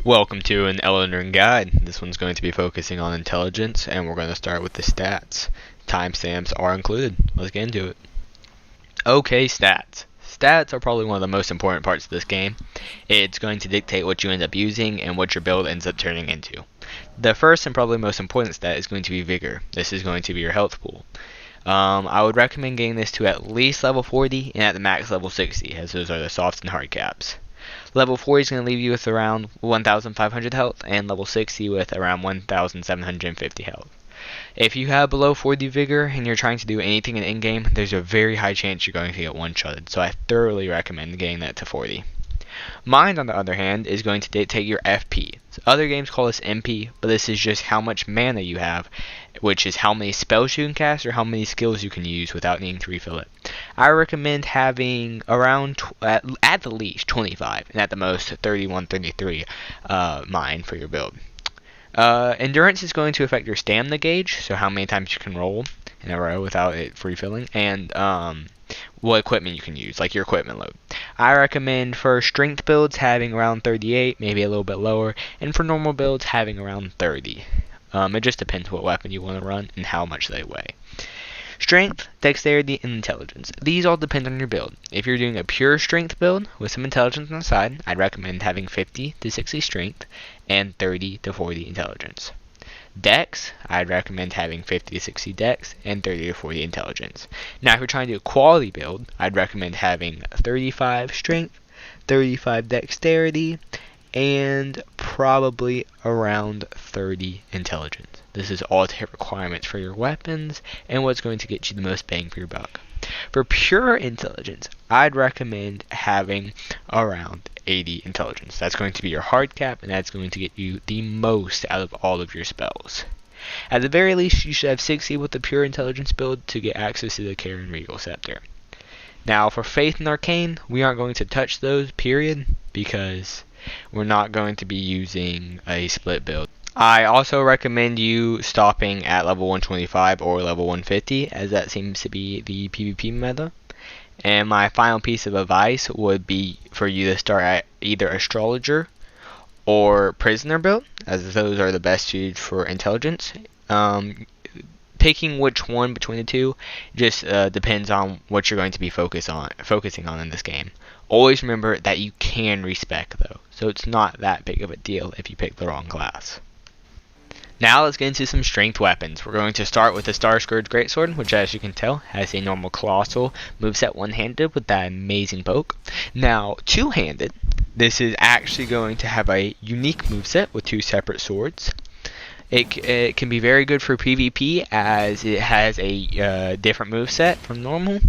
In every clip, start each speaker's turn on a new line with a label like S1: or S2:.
S1: Welcome to an Elden Ring guide. This one's going to be focusing on intelligence, and we're going to start with the stats. Timestamps are included. Let's get into it. Okay, stats. Stats are probably one of the most important parts of this game. It's going to dictate what you end up using and what your build ends up turning into. The first and probably most important stat is going to be Vigor. This is going to be your health pool. I would recommend getting this to at least level 40 and at the max level 60, as those are the soft and hard caps. Level 40 is going to leave you with around 1,500 health, and level 60 with around 1,750 health. If you have below 40 Vigor and you're trying to do anything in in-game, there's a very high chance you're going to get one-shotted, so I thoroughly recommend getting that to 40. Mind, on the other hand, is going to dictate your FP. So other games call this MP, but this is just how much mana you have, which is how many spells you can cast or how many skills you can use without needing to refill it. I recommend having around, at the least, 25, and at the most, 31, 33 mind for your build. Endurance is going to affect your stamina gauge, so how many times you can roll in a row without it refilling, and what equipment you can use, like your equipment load. I recommend for strength builds having around 38, maybe a little bit lower, and for normal builds having around 30. It just depends what weapon you want to run and how much they weigh. Strength, dexterity, and intelligence. These all depend on your build. If you're doing a pure strength build with some intelligence on the side, I'd recommend having 50 to 60 strength and 30 to 40 intelligence. Dex, I'd recommend having 50 to 60 dex and 30 to 40 intelligence. Now, if you're trying to do a quality build, I'd recommend having 35 strength, 35 dexterity, and probably around 30 intelligence. This is all to hit requirements for your weapons and what's going to get you the most bang for your buck. For pure intelligence, I'd recommend having around 80 intelligence. That's going to be your hard cap, and that's going to get you the most out of all of your spells. At the very least, you should have 60 with the pure intelligence build to get access to the Karen Regal Scepter. Now, for Faith and Arcane, we aren't going to touch those, period, because we're not going to be using a split build. I also recommend you stopping at level 125 or level 150, as that seems to be the PvP meta. And my final piece of advice would be for you to start at either Astrologer or Prisoner build, as those are the best suited for intelligence. Picking which one between the two just depends on what you're going to be focusing on in this game. Always remember that you can respec though, so it's not that big of a deal if you pick the wrong class. Now let's get into some strength weapons. We're going to start with the Star Scourge Greatsword, which, as you can tell, has a normal colossal moveset one-handed with that amazing poke. Now, two-handed, this is actually going to have a unique moveset with two separate swords. It can be very good for PvP, as it has a different moveset from normal,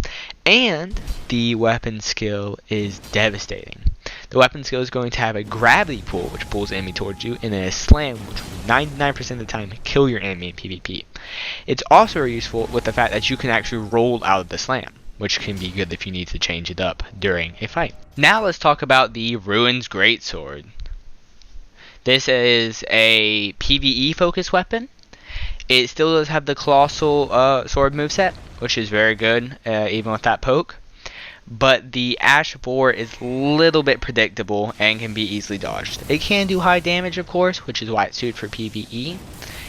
S1: and the weapon skill is devastating. The weapon skill is going to have a gravity pull, which pulls the enemy towards you, and then a slam, which will 99% of the time kill your enemy in PvP. It's also useful with the fact that you can actually roll out of the slam, which can be good if you need to change it up during a fight. Now let's talk about the Ruin's Greatsword. This is a PvE focused weapon. It still does have the colossal sword moveset, which is very good, even with that poke. But the Ash of War is a little bit predictable and can be easily dodged. It can do high damage, of course, which is why it's suited for PvE,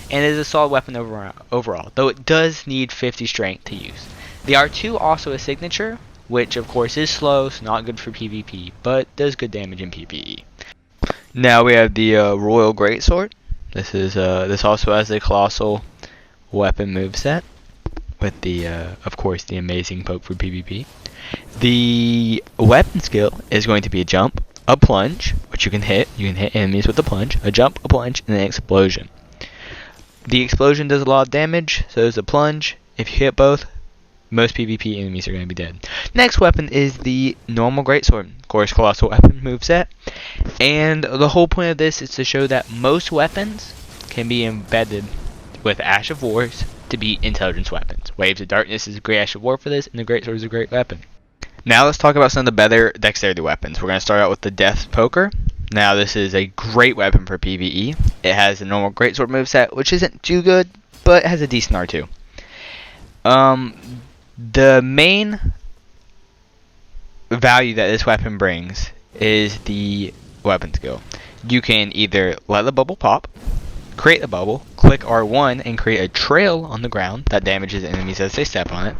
S1: and it is a solid weapon overall, though it does need 50 strength to use. The R2 also a signature, which of course is slow, so not good for PvP, but does good damage in PvE. Now we have the Royal Greatsword. This also has the colossal weapon moveset with the of course the amazing poke for PvP. The weapon skill is going to be a jump, a plunge, which you can hit enemies with a plunge, a jump, a plunge, and an explosion. The explosion does a lot of damage, so does the plunge. If you hit both, most PvP enemies are going to be dead. Next weapon is the normal Greatsword, of course, colossal weapon moveset. And the whole point of this is to show that most weapons can be embedded with Ash of Wars to be intelligence weapons. Waves of Darkness is a great Ash of War for this, and the Greatsword is a great weapon. Now let's talk about some of the better dexterity weapons. We're going to start out with the Death Poker. Now this is a great weapon for PvE. It has a normal Greatsword moveset, which isn't too good, but it has a decent R2. The main value that this weapon brings is the weapon skill. you can either let the bubble pop, create a bubble, click R1 and create a trail on the ground that damages enemies as they step on it,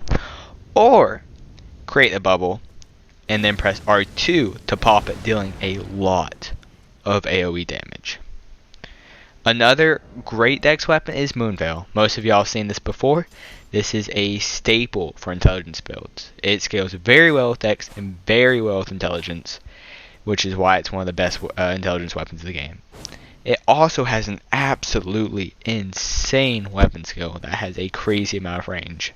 S1: or create a bubble and then press R2 to pop it, dealing a lot of AoE damage. Another great dex weapon is Moonveil. Most of y'all have seen this before. This is a staple for intelligence builds. It scales very well with dex and very well with intelligence, which is why it's one of the best intelligence weapons of the game. It also has an absolutely insane weapon skill that has a crazy amount of range.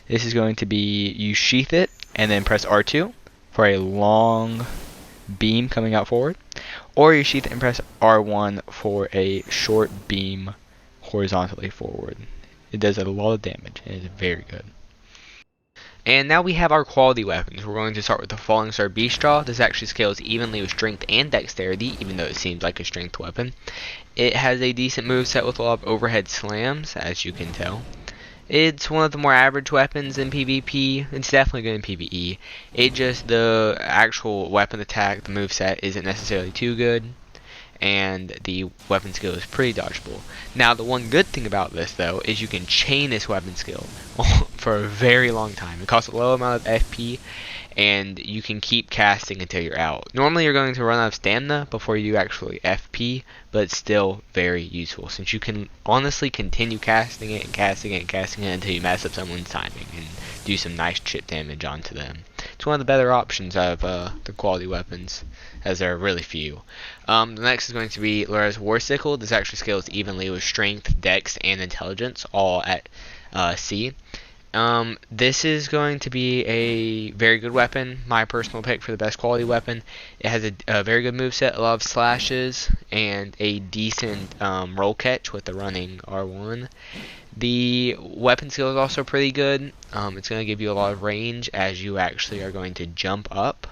S1: This is going to be, you sheath it and then press R2 for a long beam coming out forward, or you sheath it and press R1 for a short beam horizontally forward. It does a lot of damage and is very good. And now we have our quality weapons. We're going to start with the Falling Star Beast Jaw. This actually scales evenly with strength and dexterity, even though it seems like a strength weapon. It has a decent moveset with a lot of overhead slams, as you can tell. It's one of the more average weapons in PvP. It's definitely good in PvE. The actual weapon attack, the moveset, isn't necessarily too good, and the weapon skill is pretty dodgeable. Now, the one good thing about this, though, is you can chain this weapon skill for a very long time. It costs a low amount of FP, and you can keep casting until you're out. Normally, you're going to run out of stamina before you actually FP, but it's still very useful, since you can honestly continue casting it and casting it and casting it until you mess up someone's timing and do some nice chip damage onto them. It's one of the better options out of the quality weapons, as there are really few. The next is going to be Lura's War Sickle. This actually scales evenly with strength, dex, and intelligence, all at C. This is going to be a very good weapon, my personal pick for the best quality weapon. It has a very good moveset, a lot of slashes, and a decent roll catch with the running R1. The weapon skill is also pretty good. It's going to give you a lot of range, as you actually are going to jump up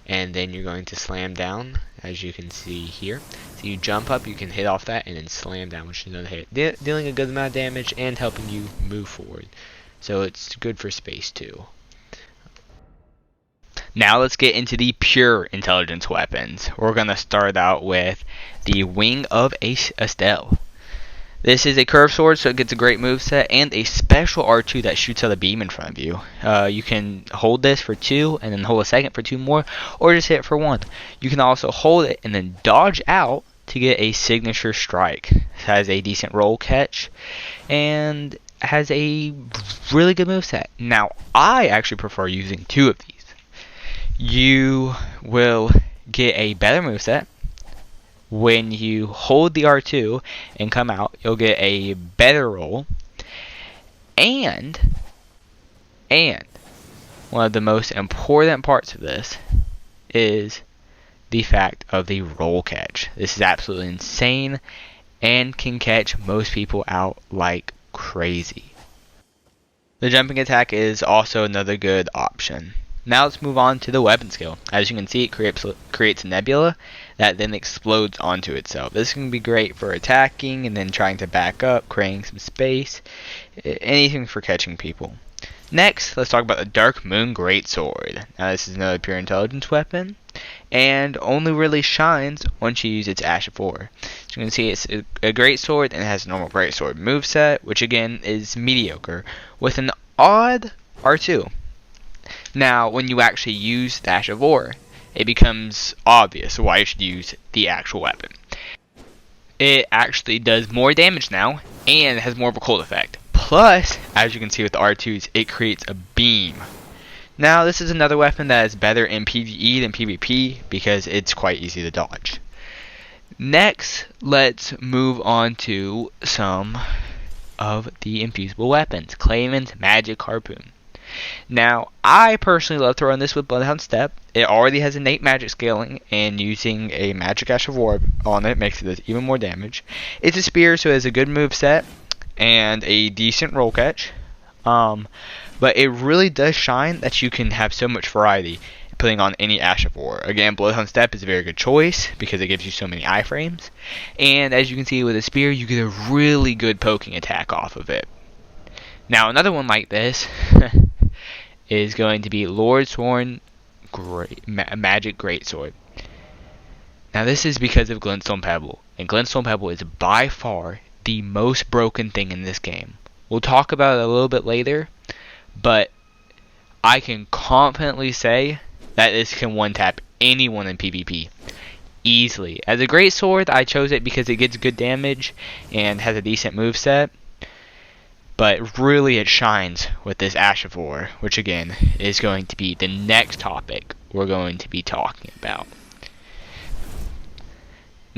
S1: and then you're going to slam down, as you can see here. So you jump up, you can hit off that, and then slam down, which is another hit, dealing a good amount of damage and helping you move forward. So it's good for space too. Now let's get into the pure intelligence weapons. We're going to start out with the Wing of Estelle. This is a curved sword, so it gets a great moveset and a special R2 that shoots out a beam in front of you. You can hold this for 2 and then hold a second for 2 more, or just hit it for 1. You can also hold it and then dodge out to get a signature strike. It has a decent roll catch and has a really good moveset. Now, I actually prefer using 2 of these. You will get a better moveset. When you hold the R2 and come out, you'll get a better roll. And one of the most important parts of this is the fact of the roll catch. This is absolutely insane and can catch most people out like crazy. The jumping attack is also another good option. Now let's move on to the weapon skill. As you can see, it creates a nebula that then explodes onto itself. This can be great for attacking and then trying to back up, creating some space, anything for catching people. Next, let's talk about the Dark Moon Greatsword. Now this is another pure intelligence weapon, and only really shines once you use its Ash of War. So you can see it's a greatsword and it has a normal greatsword moveset, which again is mediocre, with an odd R2. Now, when you actually use the Ash of War, it becomes obvious why you should use the actual weapon. It actually does more damage now, and it has more of a cold effect. Plus, as you can see with the R2s, it creates a beam. Now, this is another weapon that is better in PvE than PvP, because it's quite easy to dodge. Next, let's move on to some of the infusible weapons. Clayman's Magic Harpoon. Now, I personally love to run this with Bloodhound Step. It already has innate magic scaling, and using a Magic Ash of War on it makes it even more damage. It's a spear, so it has a good moveset and a decent roll catch. But it really does shine that you can have so much variety putting on any Ash of War. Again, Bloodhound Step is a very good choice because it gives you so many iframes. And as you can see with a spear, you get a really good poking attack off of it. Now, another one like this is going to be Lord Sworn Magic Greatsword. Now this is because of Glintstone Pebble, and Glintstone Pebble is by far the most broken thing in this game. We'll talk about it a little bit later, but I can confidently say that this can one-tap anyone in PvP easily. As a great sword, I chose it because it gets good damage and has a decent moveset, but really it shines with this Ash of War, which again is going to be the next topic we're going to be talking about.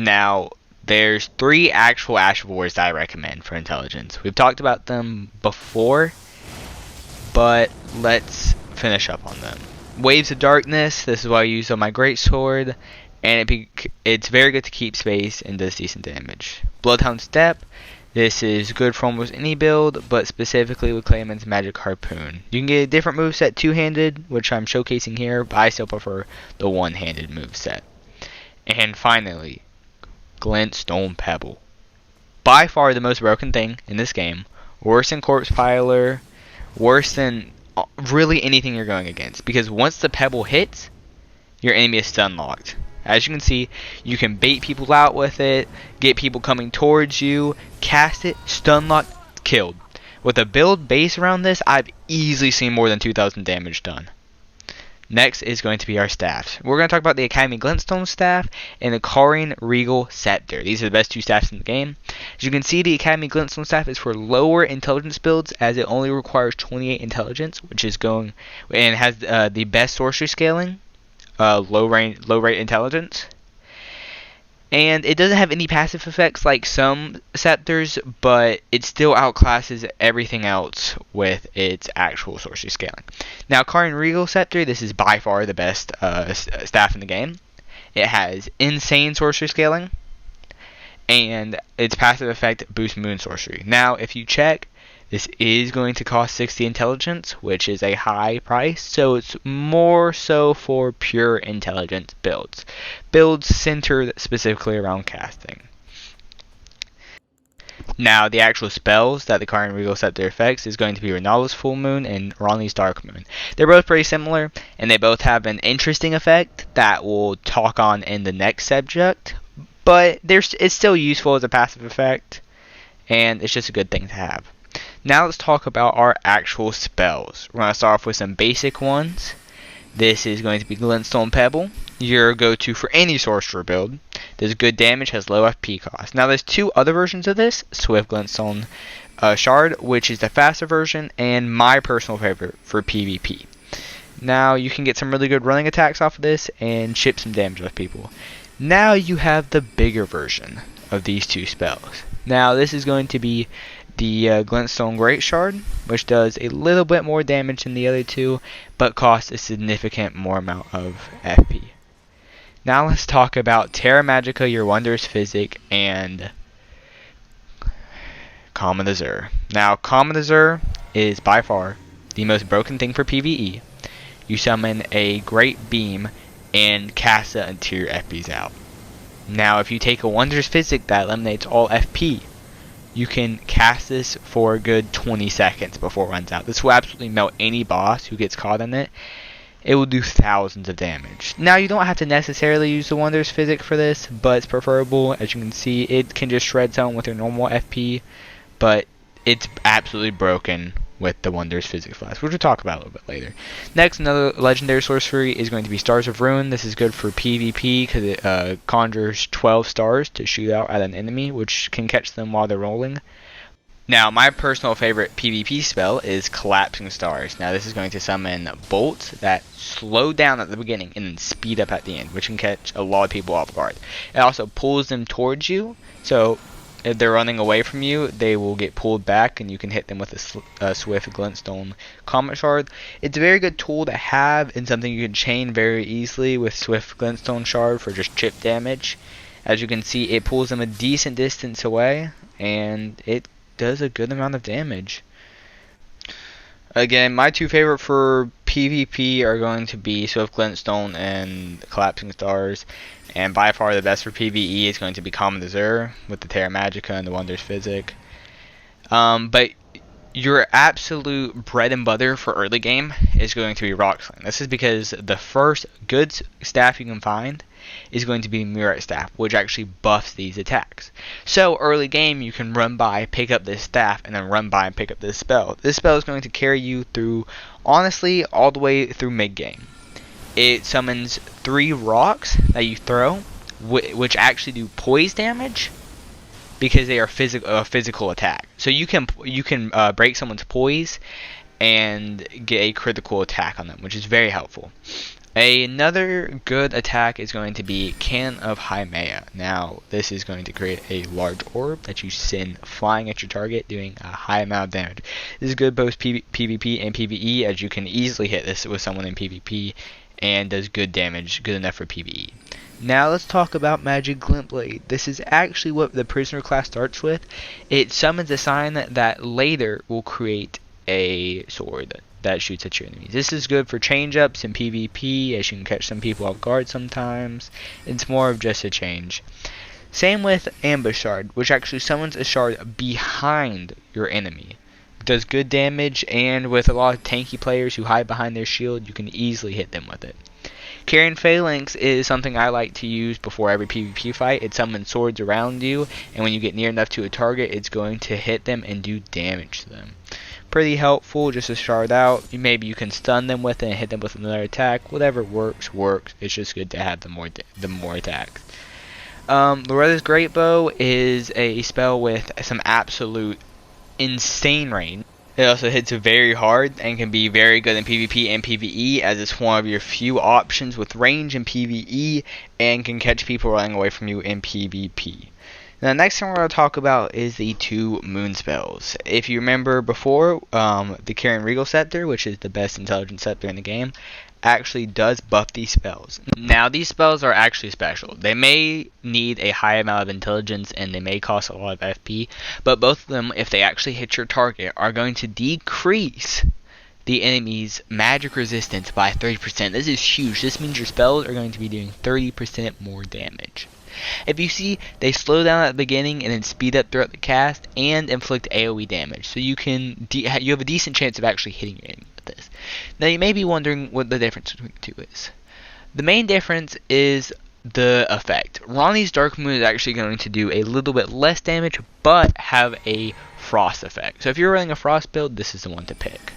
S1: Now, there's 3 actual Ash of Wars that I recommend for intelligence. We've talked about them before, but let's finish up on them. Waves of Darkness, this is what I use on my greatsword, and it's very good to keep space and does decent damage. Bloodhound Step, this is good for almost any build, but specifically with Clayman's Magic Harpoon. You can get a different moveset two-handed, which I'm showcasing here, but I still prefer the one-handed moveset. And finally, Glintstone Pebble. By far the most broken thing in this game. Worse than Corpse Piler, worse than really anything you're going against. Because once the pebble hits, your enemy is stun locked. As you can see, you can bait people out with it, get people coming towards you, cast it, stun lock, killed. With a build base around this, I've easily seen more than 2,000 damage done. Next is going to be our staffs. We're going to talk about the Academy Glintstone staff and the Karin Regal Scepter. These are the best 2 staffs in the game. As you can see, the Academy Glintstone staff is for lower intelligence builds, as it only requires 28 intelligence, which is going and has the best sorcery scaling, low rate intelligence. And it doesn't have any passive effects like some scepters, but it still outclasses everything else with its actual sorcery scaling. Now, Karin Regal Scepter, this is by far the best staff in the game. It has insane sorcery scaling, and its passive effect boosts moon sorcery. Now, if you check, this is going to cost 60 intelligence, which is a high price, so it's more so for pure intelligence builds. Builds centered specifically around casting. Now, the actual spells that the Karin Regal Scepter affects is going to be Ronaldo's Full Moon and Ronnie's Dark Moon. They're both pretty similar, and they both have an interesting effect that we'll talk on in the next subject, but it's still useful as a passive effect, and it's just a good thing to have. Now let's talk about our actual spells. We're going to start off with some basic ones. This is going to be Glintstone Pebble, your go-to for any sorcerer build. Does good damage, has low FP cost. Now there's 2 other versions of this. Swift Glintstone Shard, which is the faster version, and my personal favorite for PvP. Now you can get some really good running attacks off of this and chip some damage with people. Now you have the bigger version of these 2 spells. Now this is going to be the Glintstone Great Shard, which does a little bit more damage than the other 2, but costs a significant more amount of FP. Now let's talk about Terra Magica, your Wondrous Physick, and Common Azure. Now, Common Azure is by far the most broken thing for PvE. You summon a Great Beam and cast it until your FP's out. Now, if you take a Wondrous Physick that eliminates all FP, you can cast this for a good 20 seconds before it runs out. This will absolutely melt any boss who gets caught in it. It will do thousands of damage. Now, you don't have to necessarily use the Wondrous Physick for this, but it's preferable. As you can see, it can just shred someone with your normal FP, but it's absolutely broken with the Wondrous Physick Flask, which we'll talk about a little bit later. Next, another legendary sorcery is going to be Stars of Ruin. This is good for PvP because it conjures 12 stars to shoot out at an enemy, which can catch them while they're rolling. Now, my personal favorite PvP spell is Collapsing Stars. Now, this is going to summon bolts that slow down at the beginning and then speed up at the end, which can catch a lot of people off guard. It also pulls them towards you, so if they're running away from you, they will get pulled back, and you can hit them with a Swift Glintstone Comet Shard. It's a very good tool to have, and something you can chain very easily with Swift Glintstone Shard for just chip damage. As you can see, it pulls them a decent distance away, and it does a good amount of damage. Again, my 2 favorite for PvP are going to be Swift Glintstone and Collapsing Stars. And by far the best for PvE is going to be Common Azure with the Terra Magica and the Wondrous Physick. But your absolute bread and butter for early game is going to be Rock Sling. This is because the first good staff you can find is going to be Muret Staff, which actually buffs these attacks. So early game, you can run by, pick up this staff, and then run by and pick up this spell. This spell is going to carry you through, honestly, all the way through mid game. It summons 3 rocks that you throw, which actually do poise damage, because they are physical attack. So you can break someone's poise and get a critical attack on them, which is very helpful. Another good attack is going to be Can of Haimea. Now, this is going to create a large orb that you send flying at your target, doing a high amount of damage. This is good both PvP and PvE, as you can easily hit this with someone in PvP, and does good damage, good enough for PvE. Now let's talk about Magic Glint Blade. This is actually what the Prisoner class starts with. It summons a sign that later will create a sword that shoots at your enemies. This is good for change-ups in PvP, as you can catch some people off guard sometimes. It's more of just a change. Same with Ambush Shard, which actually summons a shard behind your enemy. It does good damage, and with a lot of tanky players who hide behind their shield, you can easily hit them with it. Carrying Phalanx is something I like to use before every PvP fight. It summons swords around you, and when you get near enough to a target, it's going to hit them and do damage to them. Pretty helpful just to start out. Maybe you can stun them with it and hit them with another attack. Whatever works. It's just good to have the more attacks. Loretta's Great Bow is a spell with some absolute insane range. It also hits very hard and can be very good in PvP and PvE, as it's one of your few options with range in PvE and can catch people running away from you in PvP. Now, the next thing we're going to talk about is the 2 moon spells. If you remember before, the Carrion Regal Scepter, which is the best intelligence scepter in the game, actually does buff these spells. Now, these spells are actually special. They may need a high amount of intelligence and they may cost a lot of FP, but both of them, if they actually hit your target, are going to decrease the enemy's magic resistance by 30%. This is huge. This means your spells are going to be doing 30% more damage. If you see, they slow down at the beginning and then speed up throughout the cast and inflict AoE damage, so you have a decent chance of actually hitting your enemy with this. Now, you may be wondering what the difference between the two is. The main difference is the effect. Ronnie's Dark Moon is actually going to do a little bit less damage, but have a frost effect. So if you're running a frost build, this is the one to pick.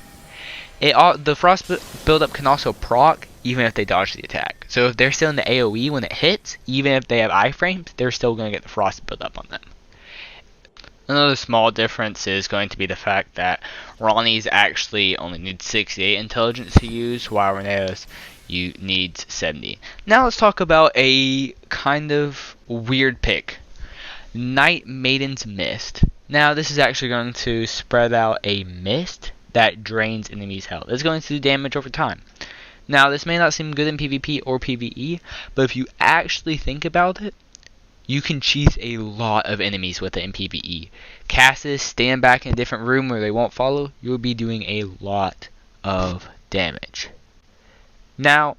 S1: The frost buildup can also proc even if they dodge the attack. So if they're still in the AoE when it hits, even if they have iframes, they're still going to get the frost buildup on them. Another small difference is going to be the fact that Ronnie's actually only needs 68 intelligence to use, while Reneo's needs 70. Now let's talk about a kind of weird pick. Night Maiden's Mist. Now this is actually going to spread out a mist that drains enemies' health. It's going to do damage over time. Now, this may not seem good in PvP or PvE, but if you actually think about it, you can cheese a lot of enemies with it in PvE. Cast this, stand back in a different room where they won't follow, you'll be doing a lot of damage. Now,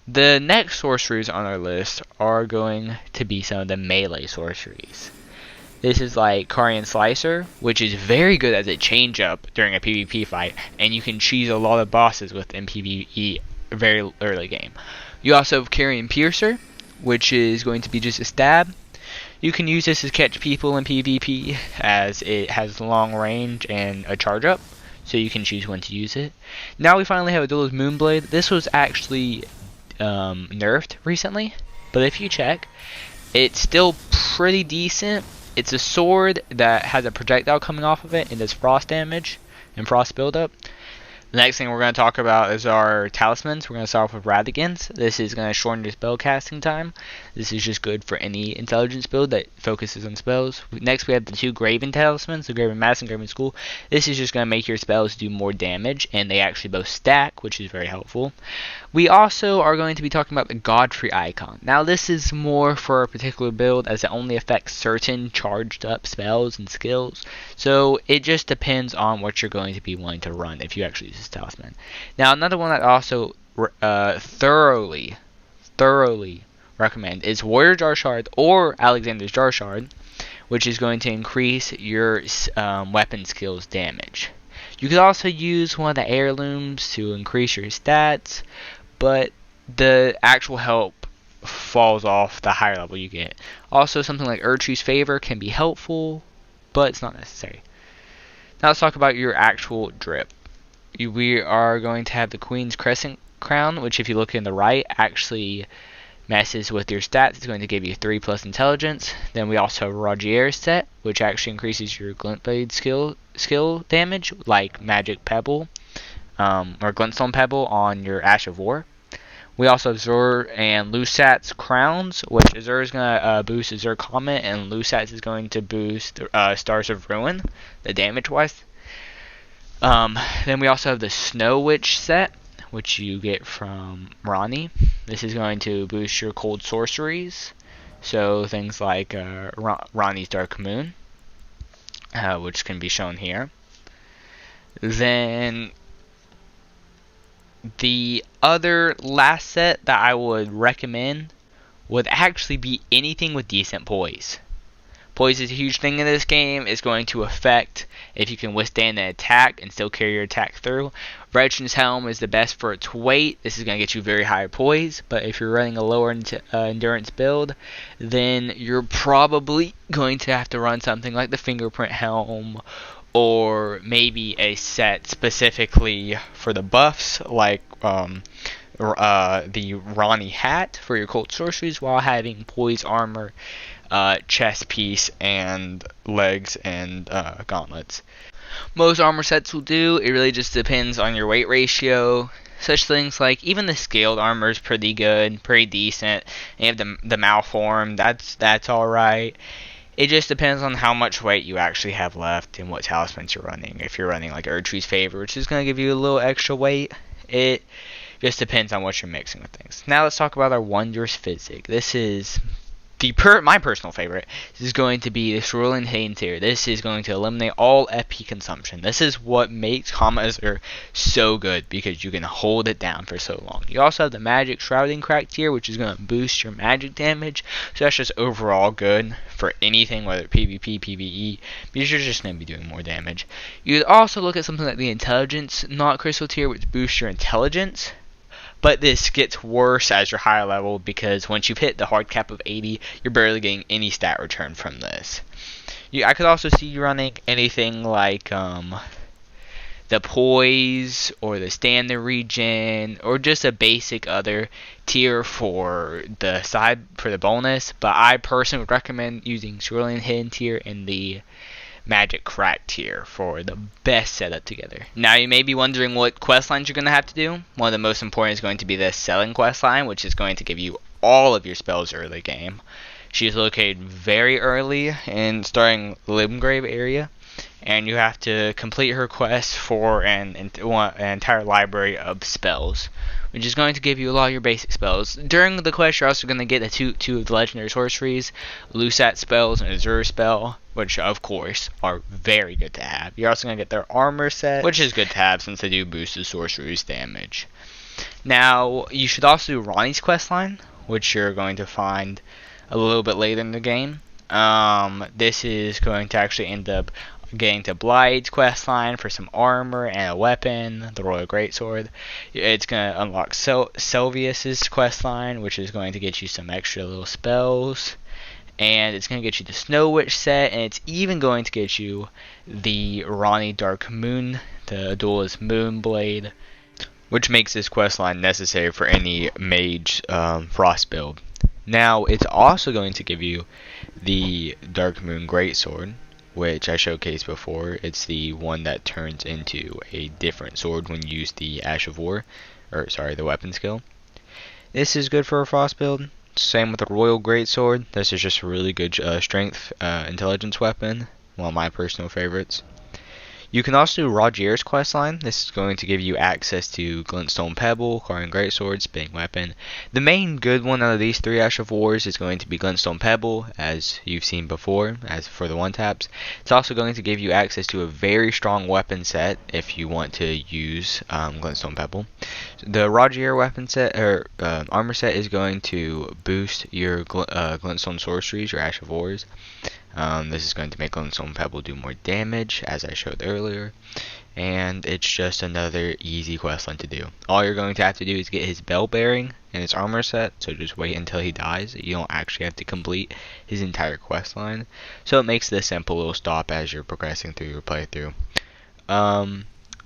S1: the next sorceries on our list are going to be some of the melee sorceries. This is like Carrion Slicer, which is very good as a change-up during a PvP fight, and you can cheese a lot of bosses with in PvE very early game. You also have Carrion Piercer, which is going to be just a stab. You can use this to catch people in PvP, as it has long range and a charge-up, so you can choose when to use it. Now we finally have a Duelist Moonblade. This was actually nerfed recently, but if you check, it's still pretty decent. It's a sword that has a projectile coming off of it and does frost damage and frost buildup. The next thing we're going to talk about is our Talismens. We're going to start off with Radagans. This is going to shorten your spell casting time. This is just good for any intelligence build that focuses on spells. Next we have the 2 Graven Talismens, the Graven Mass and Graven School. This is just going to make your spells do more damage, and they actually both stack, which is very helpful. We also are going to be talking about the Godfrey Icon. Now this is more for a particular build, as it only affects certain charged up spells and skills. So it just depends on what you're going to be wanting to run if you actually use this Talisman. Now another one that I also thoroughly recommend is Warrior Jar Shard or Alexander's Jar Shard, which is going to increase your weapon skills damage. You could also use one of the heirlooms to increase your stats, but the actual help
S2: falls off the higher level you get. Also, something like Erdtree's Favor can be helpful, but it's not necessary. Now let's talk about your actual drip. We are going to have the Queen's Crescent Crown, which if you look in the right, actually messes with your stats. It's going to give you 3+ intelligence. Then we also have Rogier's set, which actually increases your Glintblade skill damage, like Magic Pebble or Glintstone Pebble on your Ash of War. We also have Zur and Lusat's Crowns, which Zur is going to boost Zur Comet, and Lusat's is going to boost Stars of Ruin, the damage-wise. Then we also have the Snow Witch set, which you get from Ronnie. This is going to boost your cold sorceries, so things like Ronnie's Dark Moon, which can be shown here. Then the other last set that I would recommend would actually be anything with decent poise. Poise is a huge thing in this game. It's going to affect if you can withstand an attack and still carry your attack through. Veteran's Helm is the best for its weight. This is going to get you very high poise, but if you're running a lower endurance build, then you're probably going to have to run something like the Fingerprint Helm, or maybe a set specifically for the buffs, like the Ronnie hat for your Cold Sorceries, while having poise armor, chest piece, and legs and gauntlets. Most armor sets will do. It really just depends on your weight ratio. Such things like even the scaled armor is pretty good, pretty decent. You have the malform, that's alright. It just depends on how much weight you actually have left and what talismans you're running. If you're running like Erdtree's Favor, which is going to give you a little extra weight, it just depends on what you're mixing with things. Now let's talk about our Wondrous Physick. This is my personal favorite. This is going to be the Cerulean Hidden tier. This is going to eliminate all FP consumption. This is what makes Kama Azur so good, because you can hold it down for so long. You also have the Magic Shrouding Crack tier, which is going to boost your magic damage. So that's just overall good for anything, whether PvP, PvE, because you're just going to be doing more damage. You could also look at something like the Intelligence Not Crystal tier, which boosts your intelligence. But this gets worse as you're higher level, because once you've hit the hard cap of 80, you're barely getting any stat return from this. I could also see you running anything like the Poise, or the Standard Regen, or just a basic other tier for the side for the bonus. But I personally would recommend using Cerulean Hidden tier and the Magic Crack tier for the best setup together. Now you may be wondering what quest lines you're going to have to do. One of the most important is going to be the Selling quest line, which is going to give you all of your spells early game. She is located very early in starting Limgrave area, and you have to complete her quest for an entire library of spells, which is going to give you a lot of your basic spells. During the quest, you're also going to get the two of the legendary sorceries, Lusat spells and Azur spell, which of course are very good to have. You're also going to get their armor set, which is good to have since they do boost the sorcery's damage. Now, you should also do Ronnie's questline, which you're going to find a little bit later in the game. This is going to actually end up getting to Blide's questline for some armor and a weapon, the Royal Greatsword. It's going to unlock Sylvius's questline, which is going to get you some extra little spells. And it's going to get you the Snow Witch set, and it's even going to get you the Ronnie Dark Moon, the Duelist Moonblade, which makes this questline necessary for any mage frost build. Now, it's also going to give you the Dark Moon Greatsword, which I showcased before. It's the one that turns into a different sword when you use the Ash of War, the weapon skill. This is good for a frost build. Same with the Royal Greatsword. This is just a really good strength intelligence weapon. One of my personal favorites. You can also do Rogier's questline. This is going to give you access to Glintstone Pebble, Carving Greatsword, Spinning Weapon. The main good one out of these three Ash of Wars is going to be Glintstone Pebble, as you've seen before, as for the one-taps. It's also going to give you access to a very strong weapon set if you want to use Glintstone Pebble. The Rogier weapon set, or armor set, is going to boost your Glintstone Sorceries, your Ash of Wars.
S1: This is going to make Lonesome Pebble do more damage, as I showed earlier. And it's just another easy questline to do. All you're going to have to do is get his bell bearing and his armor set, so just wait until he dies. You don't actually have to complete his entire questline, so it makes this simple little stop as you're progressing through your playthrough.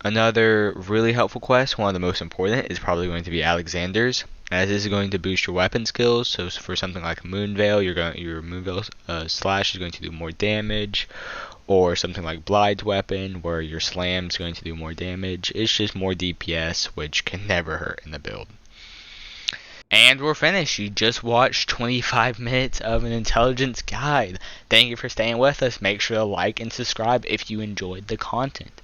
S1: Another really helpful quest, one of the most important, is probably going to be Alexander's, as this is going to boost your weapon skills. So for something like Moonveil, your Moonveil slash is going to do more damage, or something like Blide's weapon, where your slam is going to do more damage. It's just more DPS, which can never hurt in the build. And we're finished. You just watched 25 minutes of an intelligence guide. Thank you for staying with us. Make sure to like and subscribe if you enjoyed the content.